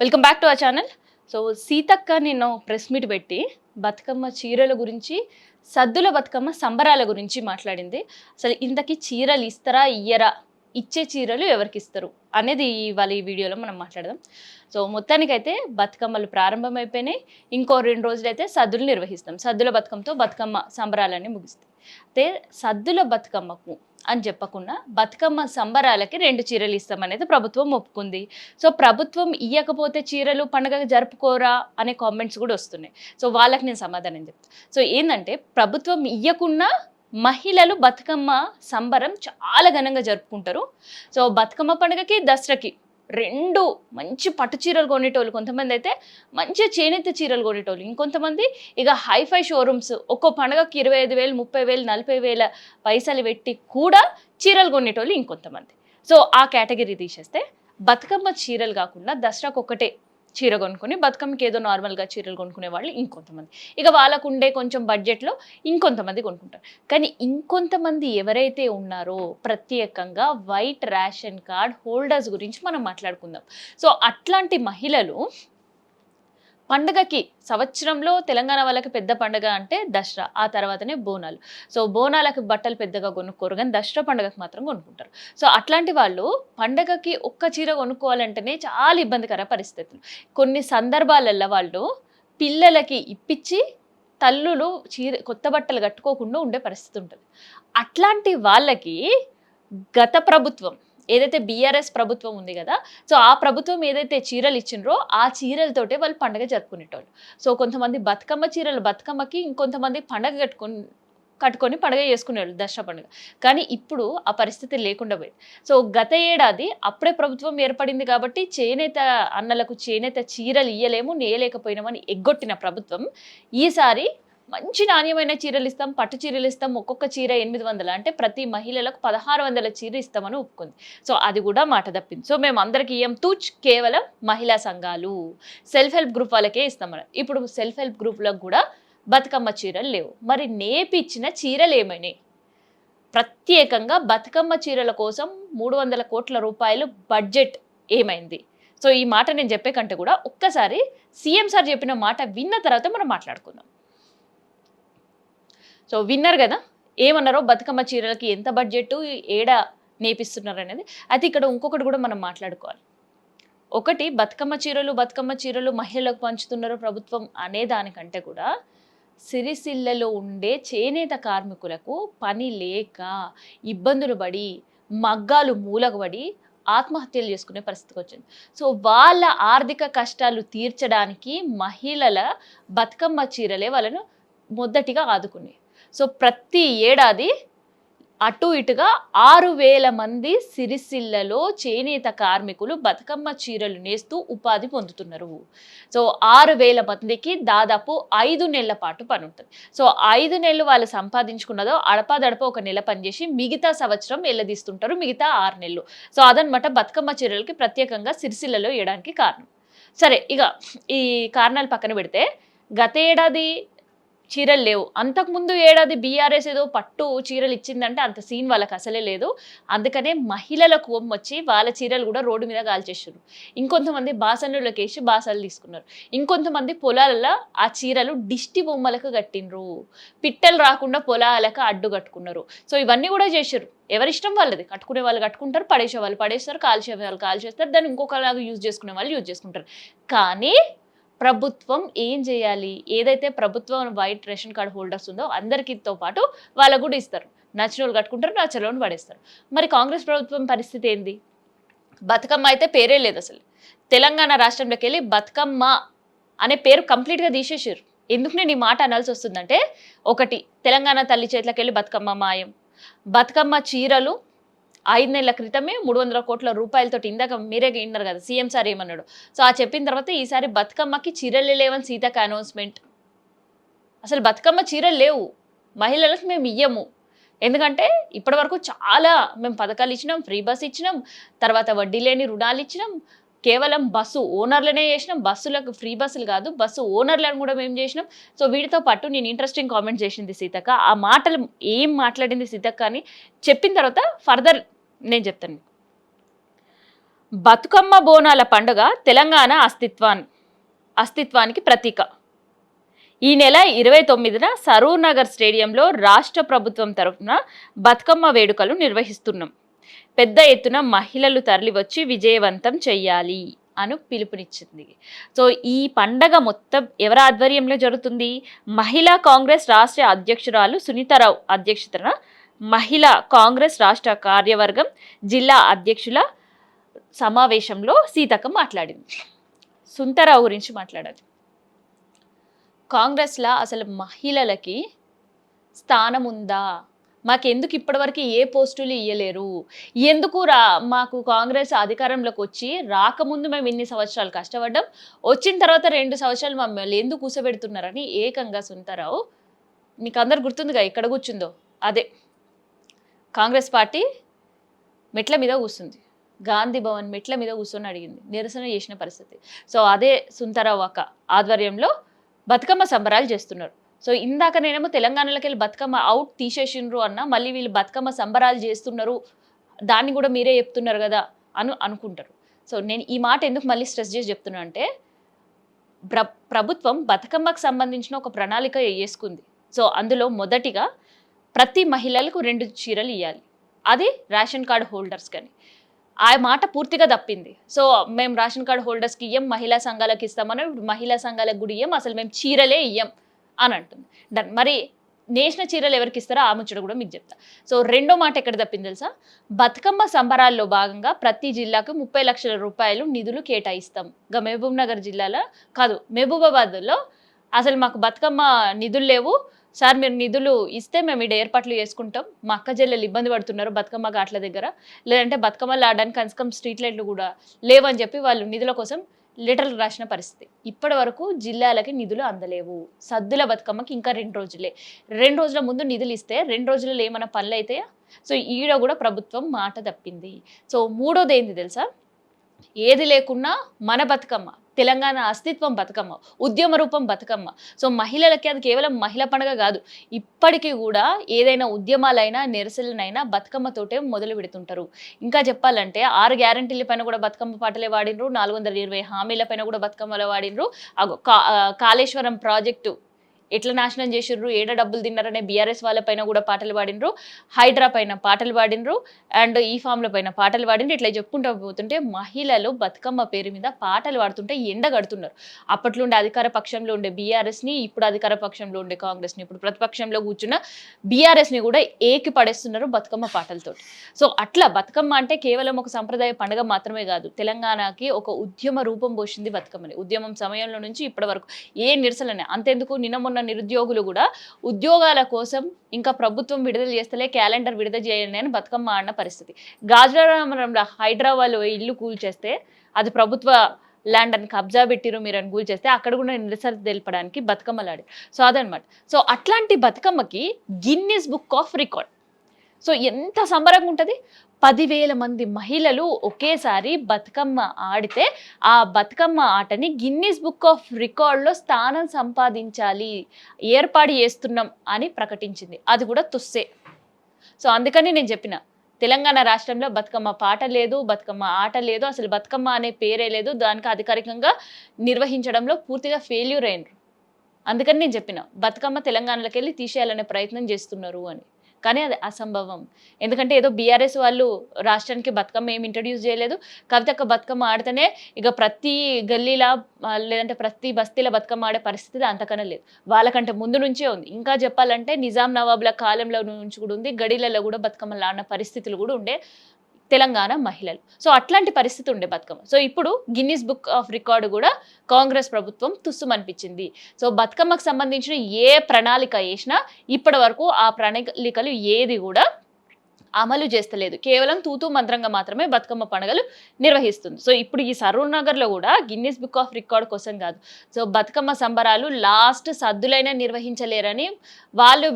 Welcome back to our channel. So Seethakka నిన్న press meet పెట్టి బతుకమ్మ చీరల గురించి, సద్దుల బతుకమ్మ సంబరాల గురించి మాట్లాడింది. అసలు ఇంతకీ చీరలు ఇస్తారా ఇయ్యరా, ఇచ్చే చీరలు ఎవరికి ఇస్తారు అనేది ఇవాళ ఈ వీడియోలో మనం మాట్లాడదాం. సో మొత్తానికైతే బతుకమ్మలు ప్రారంభమైపోయినాయి. ఇంకో 2 రోజులైతే సద్దులు నిర్వహిస్తాం. సద్దుల బతుకమ్మతో బతుకమ్మ సంబరాలన్నీ ముగిస్తాయి. అయితే సద్దుల బతుకమ్మకు అని చెప్పకుండా బతుకమ్మ సంబరాలకి 2 చీరలు ఇస్తామనేది ప్రభుత్వం ఒప్పుకుంది. సో ప్రభుత్వం ఇయ్యకపోతే చీరలు పండుగ జరుపుకోరా అనే కామెంట్స్ కూడా వస్తున్నాయి. సో వాళ్ళకి నేను సమాధానం చెప్తాను. సో ఏంటంటే ప్రభుత్వం ఇయ్యకున్నా మహిళలు బతుకమ్మ సంబరం చాలా ఘనంగా జరుపుకుంటారు. సో బతుకమ్మ పండుగకి, దసరాకి 2 మంచి పట్టు చీరలు కొనేటోళ్ళు కొంతమంది, అయితే మంచి చేనేత చీరలు కొనేటోళ్ళు ఇంకొంతమంది, ఇక హైఫై షోరూమ్స్ ఒక్కో పండుగకి 25,000, 30,000, 40,000 పైసలు పెట్టి కూడా చీరలు కొనేటోళ్ళు ఇంకొంతమంది. సో ఆ కేటగిరీ తీసేస్తే బతుకమ్మ చీరలు కాకుండా దసరాకు ఒకటే చీర కొనుక్కొని బతుకమ్మకి ఏదో నార్మల్గా చీరలు కొనుక్కునే వాళ్ళు ఇంకొంతమంది, ఇక వాళ్ళకు ఉండే కొంచెం బడ్జెట్లో ఇంకొంతమంది కొనుక్కుంటారు. కానీ ఇంకొంతమంది ఎవరైతే ఉన్నారో ప్రత్యేకంగా వైట్ రేషన్ కార్డ్ హోల్డర్స్ గురించి మనం మాట్లాడుకుందాం. సో అట్లాంటి మహిళలు పండగకి, సంవత్సరంలో తెలంగాణ వాళ్ళకి పెద్ద పండుగ అంటే దసరా, ఆ తర్వాతనే బోనాలు. సో బోనాలకు బట్టలు పెద్దగా కొనుక్కోరు, కానీ దసరా పండుగకి మాత్రం కొనుక్కుంటారు. సో అట్లాంటి వాళ్ళు పండగకి ఒక్క చీర కొనుక్కోవాలంటేనే చాలా ఇబ్బందికర పరిస్థితులు. కొన్ని సందర్భాలలో వాళ్ళు పిల్లలకి ఇప్పించి తల్లులు కొత్త బట్టలు కట్టుకోకుండా ఉండే పరిస్థితి ఉంటుంది. అట్లాంటి వాళ్ళకి గత ప్రభుత్వం ఏదైతే బీఆర్ఎస్ ప్రభుత్వం ఉంది కదా, సో ఆ ప్రభుత్వం ఏదైతే చీరలు ఇచ్చిండ్రో ఆ చీరలతోటే వాళ్ళు పండగ జరుపుకునేటోళ్ళు. సో కొంతమంది బతుకమ్మ చీరలు బతుకమ్మకి, ఇంకొంతమంది పండగ కట్టుకొని పండుగ చేసుకునేవాళ్ళు దసరా పండుగ. కానీ ఇప్పుడు ఆ పరిస్థితి లేకుండా పోయింది. సో గత ఏడాది అప్పుడే ప్రభుత్వం ఏర్పడింది కాబట్టి చేనేత అన్నలకు చేనేత చీరలు ఇయ్యలేము, నేయలేకపోయినామని ఎగ్గొట్టిన ప్రభుత్వం ఈసారి మంచి నాణ్యమైన చీరలు ఇస్తాం, పట్టు చీరలు ఇస్తాం, ఒక్కొక్క చీర 800, అంటే ప్రతి మహిళలకు 1600 చీర ఇస్తామని ఒప్పుకుంది. సో అది కూడా మాట తప్పింది. సో మేము అందరికీ ఇయ్యం తూచ్, కేవలం మహిళా సంఘాలు, సెల్ఫ్ హెల్ప్ గ్రూప్ వాళ్ళకే ఇస్తామని. ఇప్పుడు సెల్ఫ్ హెల్ప్ గ్రూప్లకు కూడా బతుకమ్మ చీరలు లేవు. మరి నేపిచ్చిన చీరలు ఏమైనాయి? ప్రత్యేకంగా బతుకమ్మ చీరల కోసం 300 కోట్ల రూపాయలు బడ్జెట్ ఏమైంది? సో ఈ మాట నేను చెప్పే కంటే కూడా ఒక్కసారి సీఎం సార్ చెప్పిన మాట విన్న తర్వాత మనం మాట్లాడుకుందాం. సో విన్నర్ కదా ఏమన్నారో, బతుకమ్మ చీరలకి ఎంత బడ్జెట్, ఏడా నేపిస్తున్నారు అనేది. అయితే ఇక్కడ ఇంకొకటి కూడా మనం మాట్లాడుకోవాలి. ఒకటి, బతుకమ్మ చీరలు మహిళలకు పంచుతున్నారు ప్రభుత్వం అనే దానికంటే కూడా సిరిసిల్లలో ఉండే చేనేత కార్మికులకు పని లేక ఇబ్బందులు పడి మగ్గాలు మూలగబడి ఆత్మహత్యలు చేసుకునే పరిస్థితికి వచ్చింది. సో వాళ్ళ ఆర్థిక కష్టాలు తీర్చడానికి మహిళల బతుకమ్మ చీరలే వాళ్ళను మొదటిగా ఆదుకున్నాయి. సో ప్రతి ఏడాది అటు ఇటుగా 6,000 మంది సిరిసిల్లలో చేనేత కార్మికులు బతుకమ్మ చీరలు నేస్తూ ఉపాధి పొందుతున్నారు. సో 6,000 మందికి దాదాపు 5 నెలల పాటు పని ఉంటుంది. సో 5 నెలలు వాళ్ళు సంపాదించుకున్నదో అడపాదడప ఒక నెల పనిచేసి మిగతా సంవత్సరం ఎల్లదీస్తుంటారు, మిగతా 6 నెలలు. సో అదనమాట బతుకమ్మ చీరలకి ప్రత్యేకంగా సిరిసిల్లలో వేయడానికి కారణం. సరే, ఇక ఈ కారణాలు పక్కన పెడితే గత ఏడాది చీరలు లేవు, అంతకుముందు ఏడాది బీఆర్ఎస్ ఏదో పట్టు చీరలు ఇచ్చిందంటే అంత సీన్ వాళ్ళకి అసలే లేదు. అందుకనే మహిళల కోపం వచ్చి వాళ్ళ చీరలు కూడా రోడ్డు మీద కాల్చేసారు. ఇంకొంతమంది బాసన్నులకు వేసి బాసలు తీసుకున్నారు. ఇంకొంతమంది పొలాలలో ఆ చీరలు దిష్టి బొమ్మలకు కట్టిండ్రు, పిట్టలు రాకుండా పొలాలకు అడ్డు కట్టుకున్నారు. సో ఇవన్నీ కూడా చేశారు. ఎవరిష్టం వాళ్ళది, కట్టుకునే వాళ్ళు కట్టుకుంటారు, పడేసే వాళ్ళు పడేస్తారు, కాల్చే వాళ్ళు కాల్చేస్తారు, దాన్ని ఇంకొకలాగా యూజ్ చేసుకునే వాళ్ళు యూజ్ చేసుకుంటారు. కానీ ప్రభుత్వం ఏం చేయాలి? ఏదైతే ప్రభుత్వం వైట్ రేషన్ కార్డ్ హోల్డర్స్ ఉందో అందరికీతో పాటు వాళ్ళకు కూడా ఇస్తారు. నచ్చిన వాళ్ళు కట్టుకుంటారు, నచ్చిన వాళ్ళు పడేస్తారు. మరి కాంగ్రెస్ ప్రభుత్వం పరిస్థితి ఏంది? బతుకమ్మ అయితే పేరే లేదు అసలు. తెలంగాణ రాష్ట్రంలోకి వెళ్ళి బతుకమ్మ అనే పేరు కంప్లీట్గా తీసేసారు. ఎందుకు నేను ఈ మాట అనాల్సి వస్తుందంటే, ఒకటి, తెలంగాణ తల్లి చేతిలోకి వెళ్ళి బతుకమ్మ మాయం. బతుకమ్మ చీరలు 5 నెలల క్రితమే 300 కోట్ల రూపాయలతో, ఇందాక మీరే విన్నారు కదా సీఎం సార్ ఏమన్నాడు. సో ఆ చెప్పిన తర్వాత ఈసారి బతుకమ్మకి చీరలు లేవని సీతక్క అనౌన్స్మెంట్. అసలు బతుకమ్మ చీరలు లేవు, మహిళలకు మేము ఇయ్యము. ఎందుకంటే ఇప్పటి వరకు చాలా మేము పథకాలు ఇచ్చినాం, ఫ్రీ బస్ ఇచ్చినాం, తర్వాత వడ్డీ లేని రుణాలు ఇచ్చినాం, కేవలం బస్సు ఓనర్లనే చేసినాం, బస్సులకు ఫ్రీ బస్సులు కాదు బస్సు ఓనర్లను కూడా మేము చేసినాం. సో వీటితో పాటు నేను ఇంట్రెస్టింగ్ కామెంట్ చేసింది సీతక్క. ఆ మాటలు ఏం మాట్లాడింది సీతక్క అని చెప్పిన తర్వాత ఫర్దర్ నేను చెప్తాను. బతుకమ్మ బోనాల పండుగ తెలంగాణ అస్తిత్వానికి ప్రతీక. ఈ నెల 29న సరూర్ నగర్ స్టేడియంలో రాష్ట్ర ప్రభుత్వం తరఫున బతుకమ్మ వేడుకలు నిర్వహిస్తున్నాం. పెద్ద ఎత్తున మహిళలు తరలివచ్చి విజయవంతం చెయ్యాలి అని పిలుపునిచ్చింది. సో ఈ పండగ మొత్తం ఎవరి ఆధ్వర్యంలో జరుగుతుంది? మహిళా కాంగ్రెస్ రాష్ట్ర అధ్యక్షురాలు సునీతారావు అధ్యక్షతన మహిళా కాంగ్రెస్ రాష్ట్ర కార్యవర్గం జిల్లా అధ్యక్షుల సమావేశంలో సీతక్క మాట్లాడింది. సునీతారావు గురించి మాట్లాడాలి. కాంగ్రెస్లో అసలు మహిళలకి స్థానం ఉందా? మాకెందుకు ఇప్పటివరకు ఏ పోస్టులు ఇవ్వలేరు? ఎందుకు మాకు కాంగ్రెస్ అధికారంలోకి వచ్చి రాకముందు మేము ఇన్ని సంవత్సరాలు కష్టపడ్డాం, వచ్చిన తర్వాత 2 సంవత్సరాలు మమ్మల్ని ఎందుకు కూర్చోబెడుతున్నారని ఏకంగా సునీతారావు, మీకు అందరు గుర్తుందిగా ఎక్కడ కూర్చుందో, అదే కాంగ్రెస్ పార్టీ మెట్ల మీద కూర్చుంది, గాంధీ భవన్ మెట్ల మీద కూర్చొని అడిగింది, నిరసన చేసిన పరిస్థితి. సో అదే సునీతారావు అక్క ఆధ్వర్యంలో బతుకమ్మ సంబరాలు చేస్తున్నారు. సో ఇందాక నేనేమో తెలంగాణలోకి వెళ్ళి బతుకమ్మ అవుట్ తీసేసిండ్రు అన్న, మళ్ళీ వీళ్ళు బతుకమ్మ సంబరాలు చేస్తున్నారు, దాన్ని కూడా మీరే చెప్తున్నారు కదా అనుకుంటారు. సో నేను ఈ మాట ఎందుకు మళ్ళీ స్ట్రెస్ చేసి చెప్తున్నా అంటే, ప్రభుత్వం బతుకమ్మకు సంబంధించిన ఒక ప్రణాళిక వేసుకుంది. సో అందులో మొదటిగా ప్రతి మహిళలకు 2 చీరలు ఇవ్వాలి, అది రేషన్ కార్డు హోల్డర్స్ కానీ. ఆ మాట పూర్తిగా తప్పింది. సో మేము రేషన్ కార్డు హోల్డర్స్కి ఇయ్యం, మహిళా సంఘాలకు ఇస్తామని, మహిళా సంఘాలకు కూడా ఇయ్యం, అసలు మేము చీరలే ఇయ్యం అని అంటుంది. మరి నేషనల్ చీరలు ఎవరికి ఇస్తారో ఆ ముచ్చట కూడా మీకు చెప్తా. సో రెండో మాట ఎక్కడ తప్పింది తెలుసా? బతుకమ్మ సంబరాల్లో భాగంగా ప్రతి జిల్లాకు 30 లక్షల రూపాయలు నిధులు కేటాయిస్తాం. ఇంకా మహబూబ్ నగర్ జిల్లాలో కాదు, మహబూబాబాద్లో అసలు మాకు బతుకమ్మ నిధులు లేవు సార్, మీరు నిధులు ఇస్తే మేము ఇక్కడ ఏర్పాట్లు చేసుకుంటాం, మా అక్క చెల్లెలు ఇబ్బంది పడుతున్నారు బతుకమ్మ ఘాట్ల దగ్గర, లేదంటే బతుకమ్మలు ఆడడానికి కనీసం స్ట్రీట్ లైట్లు కూడా లేవని చెప్పి వాళ్ళు నిధుల కోసం లెటర్లు రాసిన పరిస్థితి. ఇప్పటి వరకు జిల్లాలకి నిధులు అందలేవు. సద్దుల బతుకమ్మకి ఇంకా 2 రోజులే. 2 రోజుల ముందు నిధులు ఇస్తే 2 రోజులలో ఏమైనా పనులు అవుతాయా? సో ఈడ కూడా ప్రభుత్వం మాట తప్పింది. సో మూడోది ఏంది తెలుసా? ఏది లేకున్నా మన బతుకమ్మ, తెలంగాణ అస్తిత్వం బతుకమ్మ, ఉద్యమ రూపం బతుకమ్మ. సో మహిళలకి అది కేవలం మహిళ పండుగ కాదు, ఇప్పటికీ కూడా ఏదైనా ఉద్యమాలైనా నిరసనలైనా బతుకమ్మతోటే మొదలు పెడుతుంటారు. ఇంకా చెప్పాలంటే 6 గ్యారంటీల పైన కూడా బతుకమ్మ పాటలే వాడినరు, 420 హామీల పైన కూడా బతుకమ్మలో వాడినరు. కాళేశ్వరం ప్రాజెక్టు ఎట్లా నాశనం చేసిర్రు, ఏడ డబ్బులు తిన్నారనే బీఆర్ఎస్ వాళ్ళపైన కూడా పాటలు పాడినరు, హైడ్రా పైన పాటలు పాడినరు, అండ్ ఈ ఫామ్ల పైన పాటలు పాడినరు. ఇట్లా చెప్పుకుంటూ పోతుంటే మహిళలు బతుకమ్మ పేరు మీద పాటలు పాడుతుంటే ఎండగడుతున్నారు. అప్పట్లో ఉండే అధికార పక్షంలో ఉండే బీఆర్ఎస్ని, ఇప్పుడు అధికార పక్షంలో ఉండే కాంగ్రెస్ని, ఇప్పుడు ప్రతిపక్షంలో కూర్చున్న బీఆర్ఎస్ని కూడా ఏకి పడేస్తున్నారు బతుకమ్మ పాటలతో. సో అట్లా బతుకమ్మ అంటే కేవలం ఒక సంప్రదాయ పండుగ మాత్రమే కాదు, తెలంగాణకి ఒక ఉద్యమ రూపం పోసింది బతుకమ్మని. ఉద్యమం సమయంలో నుంచి ఇప్పటి వరకు ఏ నిరసననే అంతెందుకు, నిన్న మొన్న నిరుద్యోగులు కూడా ఉద్యోగాల కోసం ఇంకా ప్రభుత్వం విడుదల చేస్తలే, క్యాలెండర్ విడుదల చేయండి అని బతుకమ్మ ఆడిన పరిస్థితి. గాజురామరంలో హైదరాబాద్ ఇల్లు కూల్చేస్తే అది ప్రభుత్వ ల్యాండ్ అని కబ్జా పెట్టిరు మీరు అని కూల్చేస్తే అక్కడ కూడా నిరసన తెలపడానికి బతుకమ్మలాడి. సో అదనమాట. సో అట్లాంటి బతుకమ్మకి Guinness book of record. So ఎంత సంబరంగా ఉంటుంది? 10,000 మంది మహిళలు ఒకేసారి బతుకమ్మ ఆడితే ఆ బతుకమ్మ ఆటని గిన్నిస్ బుక్ ఆఫ్ రికార్డ్లో స్థానం సంపాదించాలి, ఏర్పాటు చేస్తున్నాం అని ప్రకటించింది. అది కూడా తుస్సే. సో అందుకని నేను చెప్పిన, తెలంగాణ రాష్ట్రంలో బతుకమ్మ పాట లేదు, బతుకమ్మ ఆట లేదు, అసలు బతుకమ్మ అనే పేరే లేదు, దానికి అధికారికంగా నిర్వహించడంలో పూర్తిగా ఫెయిల్యూర్ అయినరు. అందుకని నేను చెప్పిన, బతుకమ్మ తెలంగాణలోకి వెళ్ళి తీసేయాలనే ప్రయత్నం చేస్తున్నారు అని. కానీ అది అసంభవం. ఎందుకంటే ఏదో బీఆర్ఎస్ వాళ్ళు రాష్ట్రానికి బతుకమ్మ ఏమి ఇంట్రడ్యూస్ చేయలేదు, కవితక్క బతుకమ్మ ఆడితేనే ఇక ప్రతి గల్లీలా లేదంటే ప్రతి బస్తీల బతుకమ్మ ఆడే పరిస్థితి అంతకన్నా లేదు. వాళ్ళకంటే ముందు నుంచే ఉంది. ఇంకా చెప్పాలంటే నిజాం నవాబుల కాలంలో నుంచి కూడా ఉంది, గడిలలో కూడా బతుకమ్మలు ఆడిన పరిస్థితులు కూడా ఉండే తెలంగాణ మహిళలు. సో అట్లాంటి పరిస్థితి ఉండే బతుకమ్మ. సో ఇప్పుడు గిన్నిస్ బుక్ ఆఫ్ రికార్డు కూడా కాంగ్రెస్ ప్రభుత్వం తుస్సుమనిపించింది. సో బతుకమ్మకు సంబంధించిన ఏ ప్రణాళిక వేసినా ఇప్పటి వరకు ఆ ప్రణాళికలు ఏది కూడా అమలు చేస్తలేదు, కేవలం తూతూ మంత్రంగా మాత్రమే బతుకమ్మ పండుగలు నిర్వహిస్తుంది. సో ఇప్పుడు ఈ సరూర్ నగర్లో కూడా గిన్నిస్ బుక్ ఆఫ్ రికార్డ్ కోసం కాదు, సో బతుకమ్మ సంబరాలు లాస్ట్ సద్దులైనా నిర్వహించలేరని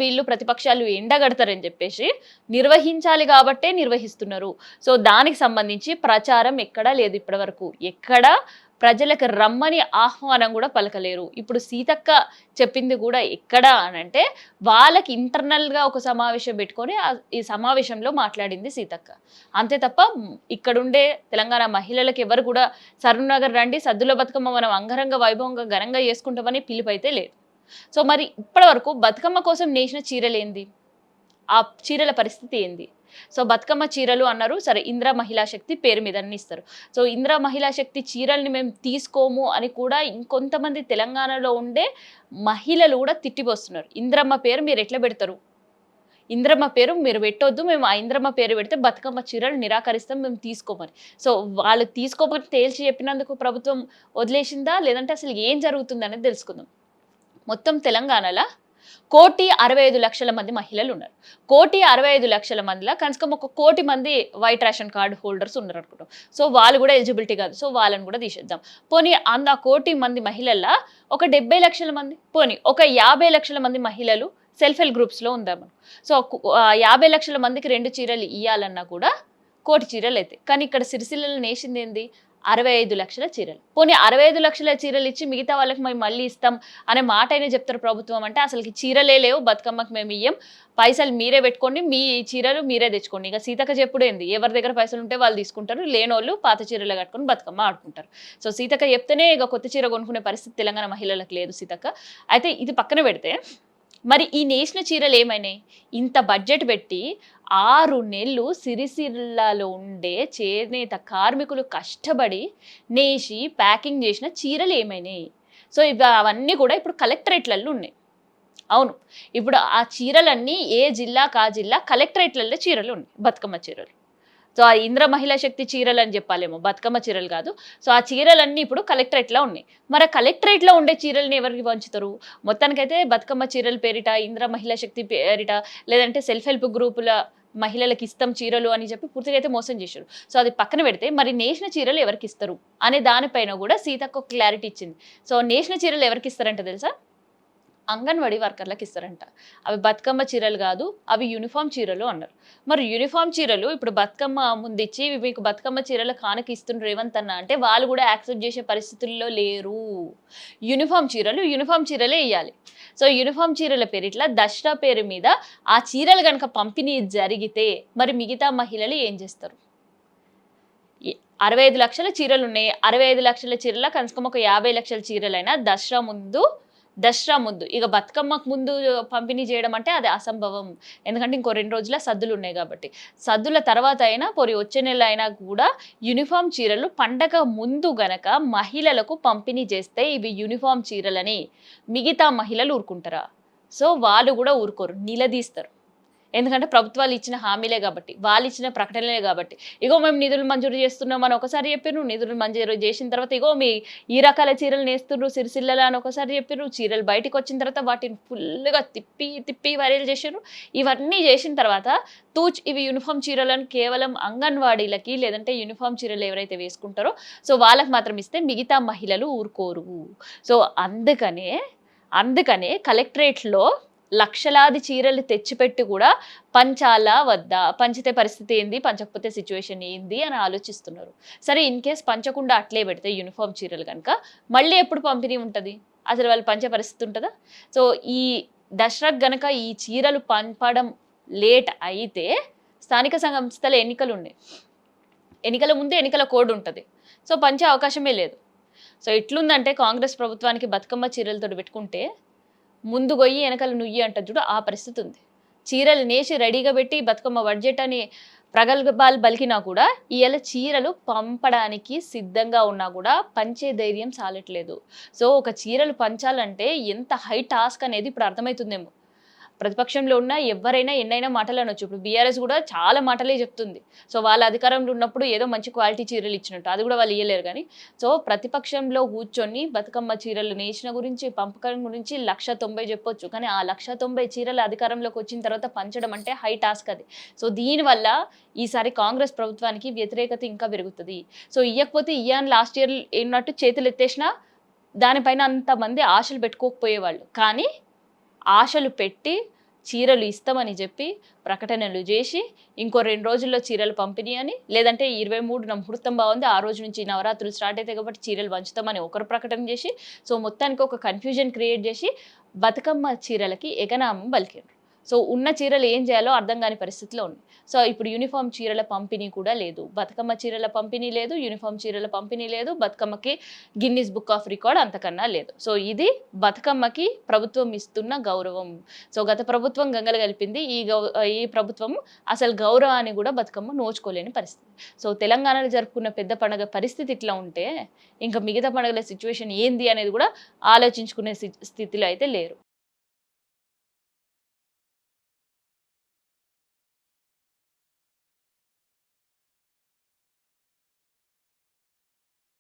వీళ్ళు ప్రతిపక్షాలు ఎండగడతారని చెప్పేసి నిర్వహించాలి కాబట్టే నిర్వహిస్తున్నారు. సో దానికి సంబంధించి ప్రచారం ఎక్కడా లేదు ఇప్పటి వరకు. ఎక్కడ ప్రజలకు రమ్మని ఆహ్వానం కూడా పలకలేరు. ఇప్పుడు సీతక్క చెప్పింది కూడా ఎక్కడ అనంటే వాళ్ళకి ఇంటర్నల్‌గా ఒక సమావేశం పెట్టుకొని ఈ సమావేశంలో మాట్లాడింది సీతక్క. అంతే తప్ప ఇక్కడుండే తెలంగాణ మహిళలకు ఎవరు కూడా సరూర్‌నగర్ రండి సద్దుల బతుకమ్మ మనం అంగరంగ వైభవంగా ఘనంగా చేసుకుంటామని పిలుపైతే లేదు. సో మరి ఇప్పటివరకు బతుకమ్మ కోసం నేసిన చీరలేంది? ఆ చీరల పరిస్థితి ఏంది? సో బతుకమ్మ చీరలు అన్నారు. సరే ఇందిరా మహిళా శక్తి పేరు మీద అన్ని ఇస్తారు. సో ఇందిరా మహిళా శక్తి చీరల్ని మేము తీసుకోము అని కూడా ఇంకొంతమంది తెలంగాణలో ఉండే మహిళలు కూడా తిట్టిపోస్తున్నారు. ఇందిరమ్మ పేరు మీరు ఎట్లా పెడతారు? ఇందిరమ్మ పేరు మీరు పెట్టొద్దు. మేము ఆ ఇందిరమ్మ పేరు పెడితే బతుకమ్మ చీరలు నిరాకరిస్తాం. మేము తీసుకోమని. సో వాళ్ళు తీసుకోమని తేల్చి చెప్పినందుకు ప్రభుత్వం వదిలేసిందా? లేదంటే అసలు ఏం జరుగుతుందనేది తెలుసుకుందాం. మొత్తం తెలంగాణలో 1,65,00,000 మంది మహిళలు ఉన్నారు. 1,65,00,000 మందిలో కనీసం ఒక 1,00,00,000 మంది వైట్ రేషన్ కార్డ్ హోల్డర్స్ ఉన్నారు అనుకుంటాం. సో వాళ్ళు కూడా ఎలిజిబిలిటీ కాదు. సో వాళ్ళని కూడా తీసేద్దాం. పోనీ ఆ 1,00,00,000 మంది మహిళల్లో ఒక 70,00,000 మంది పోనీ ఒక 50,00,000 మంది మహిళలు సెల్ఫ్ హెల్ప్ గ్రూప్స్‌లో ఉందాం. సో 50,00,000 మందికి 2 చీరలు ఇయ్యాలన్నా కూడా 1,00,00,000 చీరలు అయితాయి. కానీ ఇక్కడ సిరిసిల్లలో నేసింది ఏంది? 65,00,000 చీరలు. పోనీ 65,00,000 చీరలు ఇచ్చి మిగతా వాళ్ళకి మేము మళ్ళీ ఇస్తాం అనే మాట అయినా చెప్తారు ప్రభుత్వం అంటే అసలుకి చీరలే లేవు బతుకమ్మకి మేము ఇయ్యం. పైసలు మీరే పెట్టుకోండి. మీ చీరలు మీరే తెచ్చుకోండి. ఇక సీతక్క చెప్పుడేంది? ఎవరి దగ్గర పైసలు ఉంటే వాళ్ళు తీసుకుంటారు. లేనోళ్ళు పాత చీరలు కట్టుకొని బతుకమ్మ ఆడుకుంటారు. సో సీతక్క చెప్తేనే ఇక కొత్త చీర కొనుక్కునే పరిస్థితి తెలంగాణ మహిళలకు లేదు సీతక్క. అయితే ఇది పక్కన పెడితే మరి ఈ నేసిన చీరలు ఏమైనాయి? ఇంత బడ్జెట్ పెట్టి 6 నెలలు సిరిసిల్లాలో ఉండే చేనేత కార్మికులు కష్టపడి నేసి ప్యాకింగ్ చేసిన చీరలు ఏమైనాయి? సో అవన్నీ కూడా ఇప్పుడు కలెక్టరేట్లలో ఉన్నాయి. అవును. ఇప్పుడు ఆ చీరలన్నీ ఏ జిల్లాకు ఆ జిల్లా కలెక్టరేట్లలో చీరలు ఉన్నాయి. బతుకమ్మ చీరలు. సో ఆ ఇంద్ర మహిళా శక్తి చీరలు అని చెప్పాలేమో బతుకమ్మ చీరలు కాదు. సో ఆ చీరలన్నీ ఇప్పుడు కలెక్టరేట్‌లో ఉన్నాయి. మరి కలెక్టరేట్‌లో ఉండే చీరల్ని ఎవరికి పంచుతారు? మొత్తానికైతే బతుకమ్మ చీరల పేరిట, ఇంద్ర మహిళా శక్తి పేరిట లేదంటే సెల్ఫ్ హెల్ప్ గ్రూపుల మహిళలకు ఇస్తాం చీరలు అని చెప్పి పూర్తిగా అయితే మోసం చేశారు. సో అది పక్కన పెడితే మరి నేసిన చీరలు ఎవరికి ఇస్తారు అనే దానిపైన కూడా సీతక్క క్లారిటీ ఇచ్చింది. సో నేసిన చీరలు ఎవరికి ఇస్తారంట తెలుసా? అంగన్వాడీ వర్కర్లకు ఇస్తారంట. అవి బతుకమ్మ చీరలు కాదు, అవి యూనిఫామ్ చీరలు అన్నారు. మరి యూనిఫామ్ చీరలు ఇప్పుడు బతుకమ్మ ముందిచ్చి మీకు బతుకమ్మ చీరల కానుక ఇస్తుండ్రు రేవంత్ అన్న అంటే వాళ్ళు కూడా యాక్సెప్ట్ చేసే పరిస్థితుల్లో లేరు. యూనిఫామ్ చీరలే ఇయ్యాలి. సో యూనిఫామ్ చీరల పేరిట్లా దసరా పేరు మీద ఆ చీరలు కనుక పంపిణీ జరిగితే మరి మిగతా మహిళలు ఏం చేస్తారు? 65,00,000 చీరలు ఉన్నాయి. 65,00,000 చీరల కనీసం ఒక 50,00,000 చీరలైనా దసరా ముందు ఇక బతుకమ్మకు ముందు పంపిణీ చేయడం అంటే అది అసంభవం. ఎందుకంటే ఇంకో 2 రోజుల సద్దులు ఉన్నాయి కాబట్టి. సద్దుల తర్వాత అయినా వచ్చే నెల అయినా కూడా యూనిఫామ్ చీరలు పండగ ముందు గనక మహిళలకు పంపిణీ చేస్తే ఇవి యూనిఫామ్ చీరలని మిగతా మహిళలు ఊరుకుంటారా? సో వాళ్ళు కూడా ఊరుకోరు. నిలదీస్తారు. ఎందుకంటే ప్రభుత్వాలు ఇచ్చిన హామీలే కాబట్టి, వాళ్ళు ఇచ్చిన ప్రకటనలే కాబట్టి. ఇగో మేము నిధులు మంజూరు చేస్తున్నాం అని ఒకసారి చెప్పిర్రు. నిధులు మంజూరు చేసిన తర్వాత ఇగో మీ ఈ రకాల చీరలు నేస్తుర్రు సిరిసిల్లలో అని ఒకసారి చెప్పిర్రు. చీరలు బయటకు వచ్చిన తర్వాత వాటిని ఫుల్‌గా తిప్పి వైరల్ చేసిర్రు. ఇవన్నీ చేసిన తర్వాత ఇవి యూనిఫామ్ చీరలను కేవలం అంగన్వాడీలకి లేదంటే యూనిఫామ్ చీరలు ఎవరైతే వేసుకుంటారో సో వాళ్ళకి మాత్రం ఇస్తే మిగతా మహిళలు ఊరుకోరు. సో అందుకనే కలెక్టరేట్‌లో లక్షలాది చీరలు తెచ్చిపెట్టి కూడా పంచాలా వద్దా? పంచితే పరిస్థితి ఏంది? పంచకపోతే సిచ్యువేషన్ ఏంది? అని ఆలోచిస్తున్నారు. సరే ఇన్ కేస్ పంచకుండా అట్లే పెడితే యూనిఫామ్ చీరలు గనుక మళ్ళీ ఎప్పుడు పంపిణీ ఉంటది? అసలు వాళ్ళు పంచే పరిస్థితి ఉంటదా? సో ఈ దసరాకు గనక ఈ చీరలు పంపడం లేట్ అయితే స్థానిక సంస్థల ఎన్నికలున్నాయి. ఎన్నికల ముందు ఎన్నికల కోడ్ ఉంటది. సో పంచే అవకాశమే లేదు. సో ఎట్లుందంటే కాంగ్రెస్ ప్రభుత్వానికి బతుకమ్మ చీరలతోటి పెట్టుకుంటే ముందు గొయ్యి వెనకాల నుయ్యి అంటది చూడు ఆ పరిస్థితి ఉంది. చీరలు నేసి రెడీగా పెట్టి బతుకమ్మ బడ్జెట్ అని ప్రగల్భాలు పలికినా కూడా ఇవాళ చీరలు పంపడానికి సిద్ధంగా ఉన్నా కూడా పంచే ధైర్యం చాలట్లేదు. సో ఒక చీరలు పంచాలంటే ఎంత హై టాస్క్ అనేది ఇప్పుడు అర్థమవుతుందేమో. ప్రతిపక్షంలో ఉన్న ఎవరైనా ఎన్నైనా మాటలు అనొచ్చు. ఇప్పుడు బీఆర్ఎస్ కూడా చాలా మాటలే చెప్తుంది. సో వాళ్ళ అధికారంలో ఉన్నప్పుడు ఏదో మంచి క్వాలిటీ చీరలు ఇచ్చినట్టు అది కూడా వాళ్ళు ఇయ్యలేరు కానీ సో ప్రతిపక్షంలో కూర్చొని బతుకమ్మ చీరలు నేసిన గురించి పంపకం గురించి 1,90,000 చెప్పొచ్చు. కానీ ఆ 1,90,000 చీరలు అధికారంలోకి వచ్చిన తర్వాత పంచడం అంటే హై టాస్క్ అది. సో దీనివల్ల ఈసారి కాంగ్రెస్ ప్రభుత్వానికి వ్యతిరేకత ఇంకా పెరుగుతుంది. సో ఇయ్యకపోతే ఇయ్యని లాస్ట్ ఇయర్ ఏమన్నట్టు చేతులు ఎత్తేసినా దానిపైన అంతమంది ఆశలు పెట్టుకోకపోయేవాళ్ళు. కానీ ఆశలు పెట్టి చీరలు ఇస్తామని చెప్పి ప్రకటనలు చేసి ఇంకో 2 రోజుల్లో చీరలు పంపిణీ అని, లేదంటే 23 ముహూర్తం బాగుంది ఆ రోజు నుంచి నవరాత్రులు స్టార్ట్ అవుతాయి కాబట్టి చీరలు పంచుతామని ఒకరు ప్రకటన చేసి, సో మొత్తానికి ఒక కన్ఫ్యూజన్ క్రియేట్ చేసి బతుకమ్మ చీరలకి ఎగనామం పలికారు. సో ఉన్న చీరలు ఏం చేయాలో అర్థం కాని పరిస్థితిలో ఉంది. సో ఇప్పుడు యూనిఫామ్ చీరల పంపిణీ కూడా లేదు, బతుకమ్మ చీరల పంపిణీ లేదు, యూనిఫామ్ చీరల పంపిణీ లేదు, బతుకమ్మకి గిన్నిస్ బుక్ ఆఫ్ రికార్డ్ అంతకన్నా లేదు. సో ఇది బతుకమ్మకి ప్రభుత్వం ఇస్తున్న గౌరవం. సో గత ప్రభుత్వం గంగలు కలిపింది, ఈ ప్రభుత్వం అసలు గౌరవాన్ని కూడా బతుకమ్మ నోచుకోలేని పరిస్థితి. సో తెలంగాణలో జరుపుకున్న పెద్ద పండుగ పరిస్థితి ఇట్లా ఉంటే ఇంకా మిగతా పండుగల సిచ్యువేషన్ ఏంది అనేది కూడా ఆలోచించుకునే స్థితిలో అయితే లేరు.